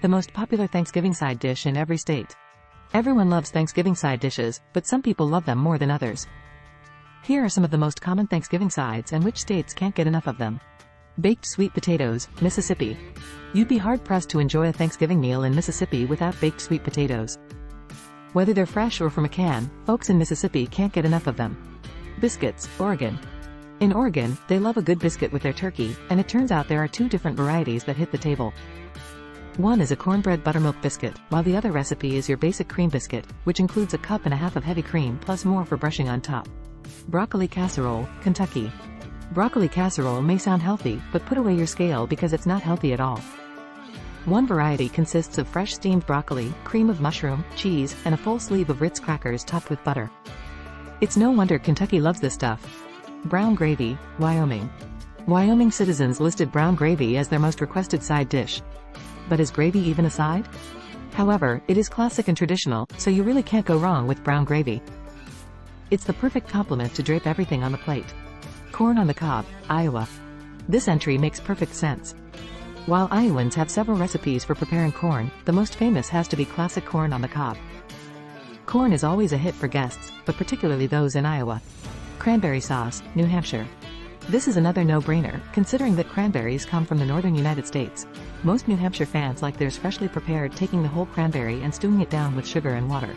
the most popular Thanksgiving side dish in every state. Everyone loves Thanksgiving side dishes, but some people love them more than others. Here are some of the most common Thanksgiving sides and which states can't get enough of them. Baked sweet potatoes, Mississippi. You'd be hard-pressed to enjoy a Thanksgiving meal in Mississippi without baked sweet potatoes. Whether they're fresh or from a can, folks in Mississippi can't get enough of them. Biscuits, Oregon. In Oregon, they love a good biscuit with their turkey, and it turns out there are two different varieties that hit the table. One is a cornbread buttermilk biscuit, while the other recipe is your basic cream biscuit, which includes a cup and a half of heavy cream plus more for brushing on top. Broccoli casserole, Kentucky. Broccoli casserole may sound healthy, but put away your scale because it's not healthy at all. One variety consists of fresh steamed broccoli, cream of mushroom, cheese, and a full sleeve of Ritz crackers topped with butter. It's no wonder Kentucky loves this stuff. Brown gravy, Wyoming. Wyoming citizens listed brown gravy as their most requested side dish. But is gravy even a side? However, it is classic and traditional, so you really can't go wrong with brown gravy. It's the perfect complement to drape everything on the plate. Corn on the cob, Iowa. This entry makes perfect sense. While Iowans have several recipes for preparing corn, the most famous has to be classic corn on the cob. Corn is always a hit for guests, but particularly those in Iowa. Cranberry sauce, New Hampshire. This is another no-brainer, considering that cranberries come from the northern United States. Most New Hampshire fans like theirs freshly prepared, taking the whole cranberry and stewing it down with sugar and water.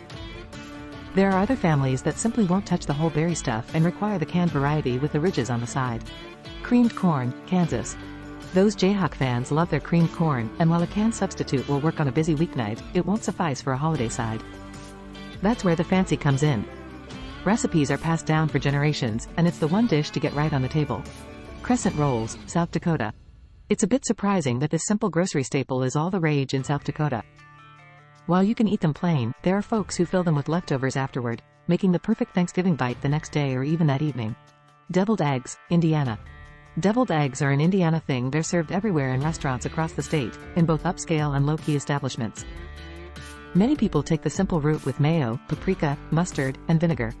There are other families that simply won't touch the whole berry stuff and require the canned variety with the ridges on the side. Creamed corn, Kansas. Those Jayhawk fans love their creamed corn, and while a canned substitute will work on a busy weeknight, it won't suffice for a holiday side. That's where the fancy comes in. Recipes are passed down for generations, and it's the one dish to get right on the table. Crescent rolls, South Dakota. It's a bit surprising that this simple grocery staple is all the rage in South Dakota. While you can eat them plain, there are folks who fill them with leftovers afterward, making the perfect Thanksgiving bite the next day or even that evening. Deviled eggs, Indiana. Deviled eggs are an Indiana thing. They're served everywhere in restaurants across the state, in both upscale and low-key establishments. Many people take the simple route with mayo, paprika, mustard, and vinegar.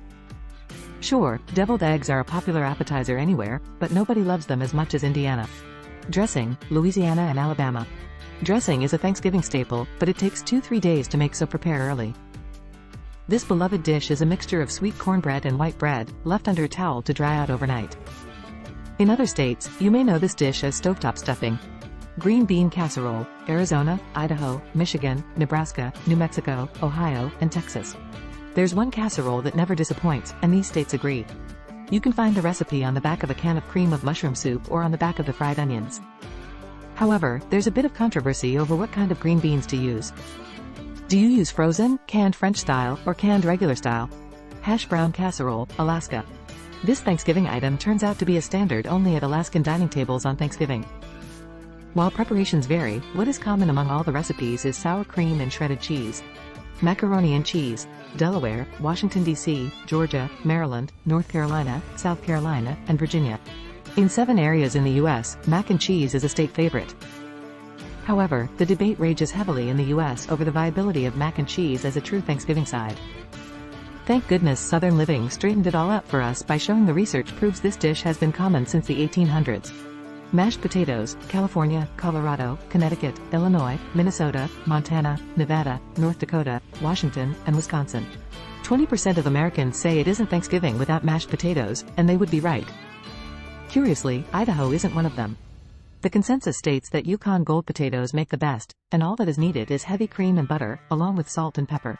Sure, deviled eggs are a popular appetizer anywhere, but nobody loves them as much as Indiana. Dressing, Louisiana and Alabama. Dressing is a Thanksgiving staple, but it takes 2-3 days to make, so prepare early. This beloved dish is a mixture of sweet cornbread and white bread, left under a towel to dry out overnight. In other states, you may know this dish as stovetop stuffing. Green bean casserole, Arizona, Idaho, Michigan, Nebraska, New Mexico, Ohio, and Texas. There's one casserole that never disappoints, and these states agree. You can find the recipe on the back of a can of cream of mushroom soup or on the back of the fried onions. However, there's a bit of controversy over what kind of green beans to use. Do you use frozen, canned French style, or canned regular style? Hash brown casserole, Alaska. This Thanksgiving item turns out to be a standard only at Alaskan dining tables on Thanksgiving. While preparations vary, what is common among all the recipes is sour cream and shredded cheese. Macaroni and cheese, Delaware, Washington, D.C., Georgia, Maryland, North Carolina, South Carolina, and Virginia. In 7 areas in the U.S., mac and cheese is a state favorite. However, the debate rages heavily in the U.S. over the viability of mac and cheese as a true Thanksgiving side. Thank goodness Southern Living straightened it all out for us by showing the research proves this dish has been common since the 1800s. Mashed potatoes, California, Colorado, Connecticut, Illinois, Minnesota, Montana, Nevada, North Dakota, Washington, and Wisconsin. 20% of Americans say it isn't Thanksgiving without mashed potatoes, and they would be right. Curiously, Idaho isn't one of them. The consensus states that Yukon Gold potatoes make the best, and all that is needed is heavy cream and butter, along with salt and pepper.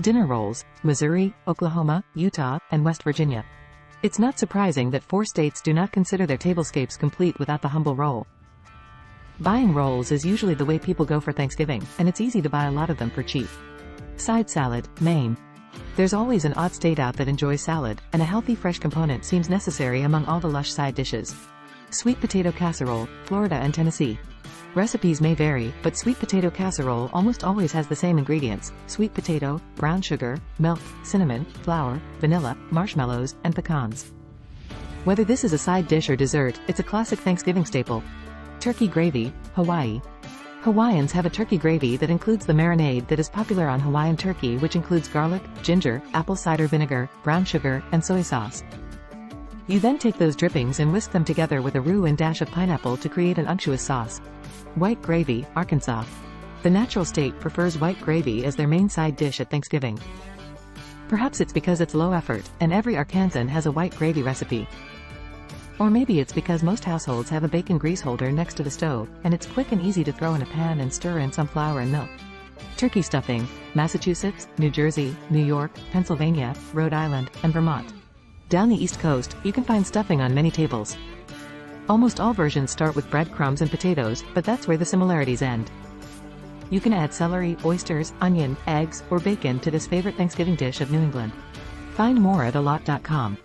Dinner rolls, Missouri, Oklahoma, Utah, and West Virginia. It's not surprising that 4 states do not consider their tablescapes complete without the humble roll. Buying rolls is usually the way people go for Thanksgiving, and it's easy to buy a lot of them for cheap. Side salad, Maine. There's always an odd state out that enjoys salad, and a healthy fresh component seems necessary among all the lush side dishes. Sweet potato casserole, Florida and Tennessee. Recipes may vary, but sweet potato casserole almost always has the same ingredients: sweet potato, brown sugar, milk, cinnamon, flour, vanilla, marshmallows, and pecans. Whether this is a side dish or dessert, it's a classic Thanksgiving staple. Turkey gravy, Hawaii. Hawaiians have a turkey gravy that includes the marinade that is popular on Hawaiian turkey, which includes garlic, ginger, apple cider vinegar, brown sugar, and soy sauce. You then take those drippings and whisk them together with a roux and dash of pineapple to create an unctuous sauce. White gravy, Arkansas. The natural state prefers white gravy as their main side dish at Thanksgiving. Perhaps it's because it's low effort, and every Arkansan has a white gravy recipe. Or maybe it's because most households have a bacon grease holder next to the stove, and it's quick and easy to throw in a pan and stir in some flour and milk. Turkey stuffing: Massachusetts, New Jersey, New York, Pennsylvania, Rhode Island, and Vermont. Down the East Coast, you can find stuffing on many tables. Almost all versions start with breadcrumbs and potatoes, but that's where the similarities end. You can add celery, oysters, onion, eggs, or bacon to this favorite Thanksgiving dish of New England. Find more at alot.com.